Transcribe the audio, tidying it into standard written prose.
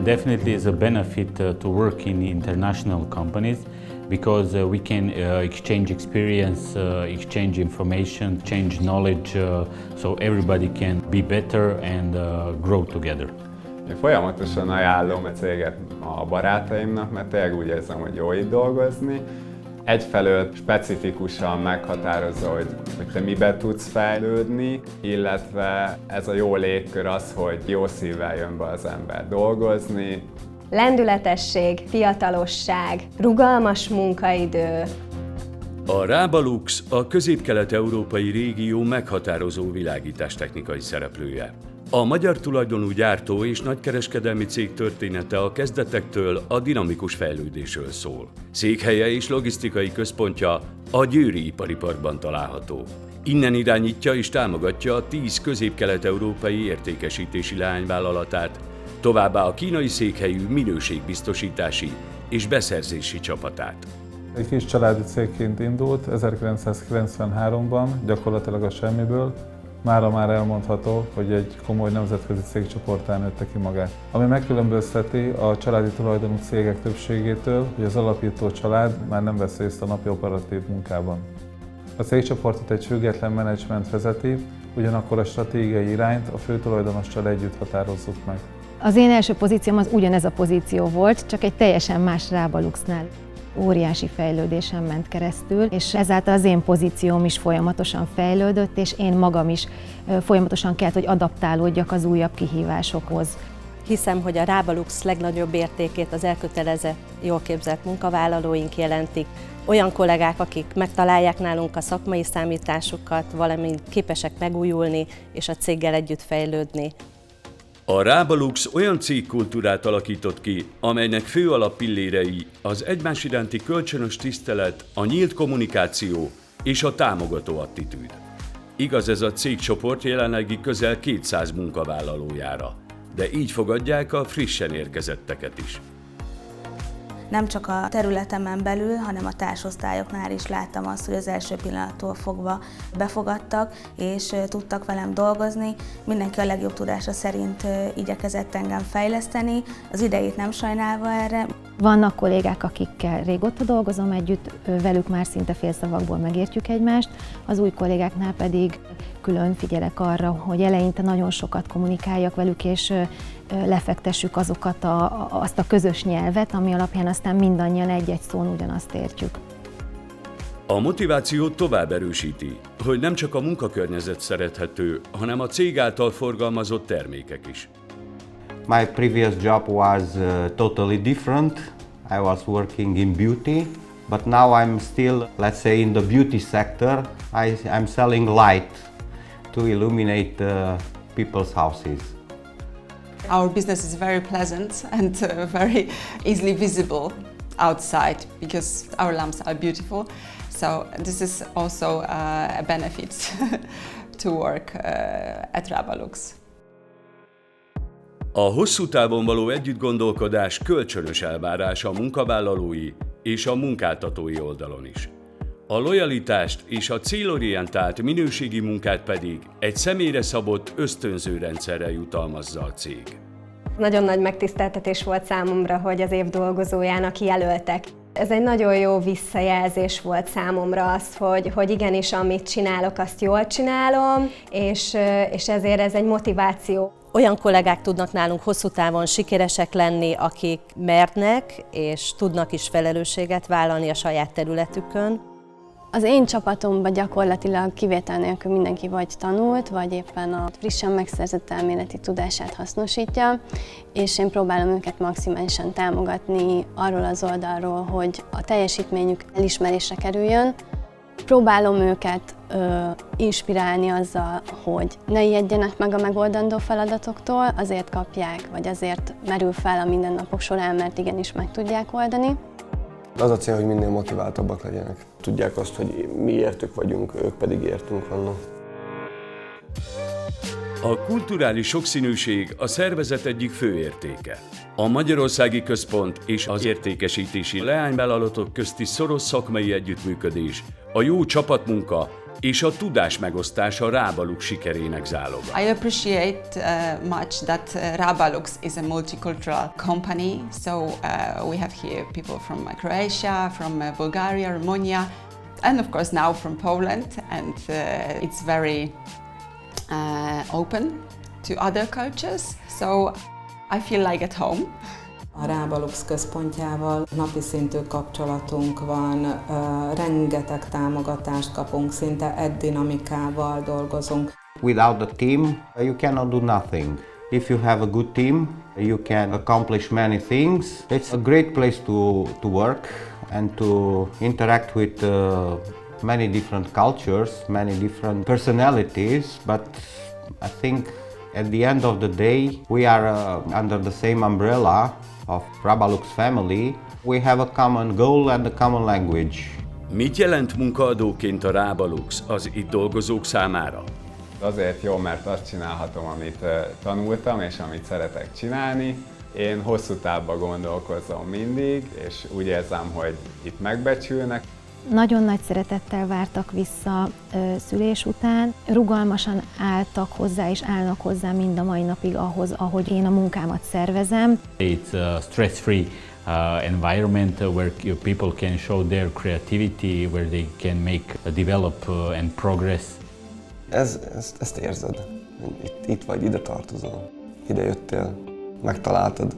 Definitely is a benefit to work in international companies because we can exchange experience, exchange information, exchange knowledge, so everybody can be better and grow together. Én folyamatosan ajánlom a céget a barátaimnak, mert tényleg úgy érzem, hogy jó itt dolgozni. Egyfelől specifikusan meghatározza, hogy te miben tudsz fejlődni, illetve ez a jó légkör az, hogy jó szívvel jön be az ember dolgozni. Lendületesség, fiatalosság, rugalmas munkaidő. A Rábalux a közép-kelet-európai régió meghatározó világítástechnikai szereplője. A magyar tulajdonú gyártó és nagykereskedelmi cég története a kezdetektől a dinamikus fejlődésről szól. Székhelye és logisztikai központja a Győri Ipari Parkban található. Innen irányítja és támogatja a 10 közép-kelet-európai értékesítési leányvállalatát, továbbá a kínai székhelyű minőségbiztosítási és beszerzési csapatát. Egy kis családi cégként indult 1993-ban, gyakorlatilag a semmiből. Mára már elmondható, hogy egy komoly nemzetközi cégcsoporttá nőtte ki magát. Ami megkülönbözteti a családi tulajdonú cégek többségétől, hogy az alapító család már nem vesz részt a napi operatív munkában. A cégcsoportot egy független menedzsment vezeti, ugyanakkor a stratégiai irányt a főtulajdonossal együtt határozzuk meg. Az én első pozícióm az ugyanez a pozíció volt, csak egy teljesen más Rábaluxnál. Óriási fejlődésen ment keresztül, és ezáltal az én pozícióm is folyamatosan fejlődött, és én magam is folyamatosan kellett, hogy adaptálódjak az újabb kihívásokhoz. Hiszem, hogy a Rábalux legnagyobb értékét az elkötelezett, jól képzett munkavállalóink jelentik. Olyan kollégák, akik megtalálják nálunk a szakmai számításukat, valamint képesek megújulni és a céggel együtt fejlődni. A Rábalux olyan cégkultúrát alakított ki, amelynek fő alappillérei az egymás iránti kölcsönös tisztelet, a nyílt kommunikáció és a támogató attitűd. Igaz ez a cégcsoport jelenlegi közel 200 munkavállalójára, de így fogadják a frissen érkezetteket is. Nem csak a területemen belül, hanem a társosztályoknál is láttam azt, hogy az első pillanattól fogva befogadtak, és tudtak velem dolgozni. Mindenki a legjobb tudása szerint igyekezett engem fejleszteni, az idejét nem sajnálva erre. Vannak kollégák, akikkel régóta dolgozom együtt, velük már szinte félszavakból megértjük egymást, az új kollégáknál pedig külön figyelek arra, hogy eleinte nagyon sokat kommunikáljak velük, és lefektessük azt a közös nyelvet, ami alapján aztán mindannyian egy-egy szón ugyanazt értjük. A motivációt tovább erősíti, hogy nem csak a munkakörnyezet szerethető, hanem a cég által forgalmazott termékek is. My previous job was totally different. I was working in beauty, but now I'm still, let's say, in the beauty sector. I'm selling light to illuminate people's houses. Our business is very pleasant and very easily visible outside because our lamps are beautiful. So this is also a benefit to work at Rábalux. A hosszú távon való együttgondolkodás kölcsönös elvárás a munkavállalói és a munkáltatói oldalon is. A lojalitást és a célorientált minőségi munkát pedig egy személyre szabott ösztönző rendszerrel jutalmazza a cég. Nagyon nagy megtiszteltetés volt számomra, hogy az év dolgozójának jelöltek. Ez egy nagyon jó visszajelzés volt számomra az, hogy igenis, amit csinálok, azt jól csinálom, és ezért ez egy motiváció. Olyan kollégák tudnak nálunk hosszú távon sikeresek lenni, akik mernek és tudnak is felelősséget vállalni a saját területükön. Az én csapatomban gyakorlatilag kivétel nélkül mindenki vagy tanult, vagy éppen a frissen megszerzett elméleti tudását hasznosítja, és én próbálom őket maximálisan támogatni arról az oldalról, hogy a teljesítményük elismerésre kerüljön. Próbálom őket inspirálni azzal, hogy ne ijedjenek meg a megoldandó feladatoktól, azért kapják, vagy azért merül fel a mindennapok során, mert igenis meg tudják oldani. Az a cél, hogy minél motiváltabbak legyenek. Tudják azt, hogy mi értük vagyunk, ők pedig értünk vannak. A kulturális sokszínűség a szervezet egyik fő értéke. A Magyarországi Központ és az értékesítési leányvállalatok közti szoros szakmai együttműködés, a jó csapatmunka és a tudás megosztása Rábalux sikerének záloga. I appreciate much that Rábalux is a multicultural company. So we have here people from Croatia, from Bulgaria, Romania, and of course now from Poland. And it's very open to other cultures. So I feel like at home. A Rábalux központjával napi szintű kapcsolatunk van, rengeteg támogatást kapunk, szinte egy dinamikával dolgozunk. Without the team, you cannot do nothing. If you have a good team, you can accomplish many things. It's a great place to work and to interact with many different cultures, many different personalities, but I think at the end of the day, we are under the same umbrella of Rábalux family. We have a common goal and a common language. Mit jelent munkaadóként a Rábalux az itt dolgozók számára? Azért jó, mert azt csinálhatom, amit tanultam és amit szeretek csinálni. Én hosszú távba gondolkozom mindig, és úgy érzem, hogy itt megbecsülnek. Nagyon nagy szeretettel vártak vissza szülés után, rugalmasan álltak hozzá és állnak hozzá mind a mai napig ahhoz, ahogy én a munkámat szervezem. It's a stress-free environment where people can show their creativity, where they can develop and progress. Ezt érzed. Itt vagy, ide tartozol. Ide jöttél, megtaláltad.